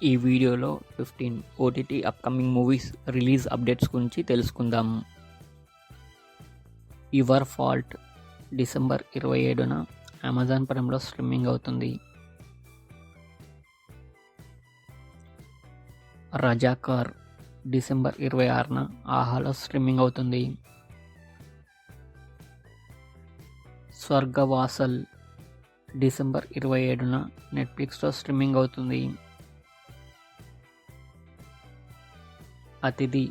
ఈ వీడియోలో 15 OTT upcoming movies release updates గురించి తెలుసుకుందాం. యువర్ ఫాల్ట్ డిసెంబర్ 27న అమెజాన్ ప్రైమ్లో స్ట్రీమింగ్ అవుతుంది. రజాకార్ డిసెంబర్ 26న ఆహాలో స్ట్రీమింగ్ అవుతుంది. స్వర్గవాసల్ డిసెంబర్ 27న నెట్ఫ్లిక్స్లో స్ట్రీమింగ్ అవుతుంది. అతిథి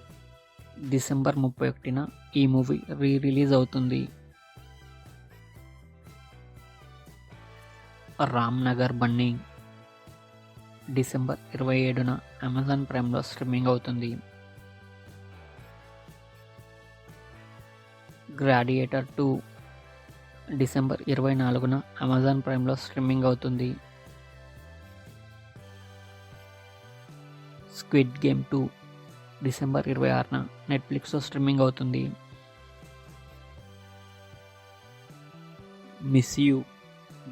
డిసెంబర్ 31న ఈ మూవీ రిలీజ్ అవుతుంది. రామ్నగర్ బన్నీ డిసెంబర్ 27న అమెజాన్ ప్రైమ్లో స్ట్రీమింగ్ అవుతుంది. గ్లాడియేటర్ 2 డిసెంబర్ 24న అమెజాన్ ప్రైమ్లో స్ట్రీమింగ్ అవుతుంది. స్క్విడ్ గేమ్ 2 డిసెంబర్ 26న నెట్ఫ్లిక్స్లో స్ట్రీమింగ్ అవుతుంది. మిస్ యూ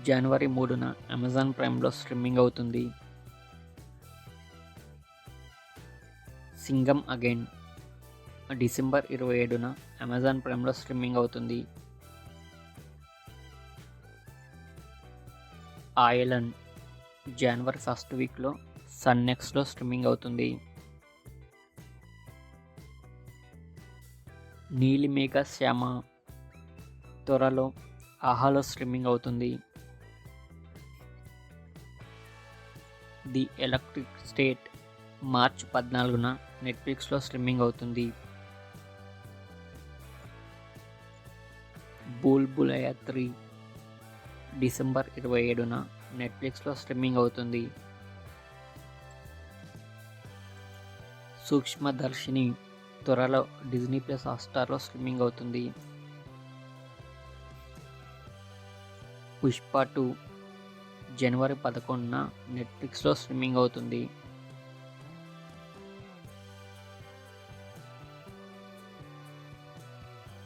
జనవరి 3న అమెజాన్ ప్రైమ్లో స్ట్రీమింగ్ అవుతుంది. సింగం అగైన్ డిసెంబర్ 27న అమెజాన్ ప్రైమ్లో స్ట్రీమింగ్ అవుతుంది. ఐలాండ్ జనవరి ఫస్ట్ వీక్లో సన్నెక్స్లో స్ట్రీమింగ్ అవుతుంది. నీలిమేఘ శ్యామ త్వరలో ఆహాలో స్ట్రీమింగ్ అవుతుంది. ది ఎలక్ట్రిక్ స్టేట్ మార్చి 14న నెట్ఫ్లిక్స్లో స్ట్రీమింగ్ అవుతుంది. బుల్బులయ 3 డిసెంబర్ 27న నెట్ఫ్లిక్స్లో స్ట్రీమింగ్ అవుతుంది. సూక్ష్మదర్శిని త్వరలో డిజ్నీ ప్లస్ హాట్స్టార్లో స్ట్రీమింగ్ అవుతుంది. పుష్ప 2 జనవరి 11న నెట్ఫ్లిక్స్లో స్ట్రీమింగ్ అవుతుంది.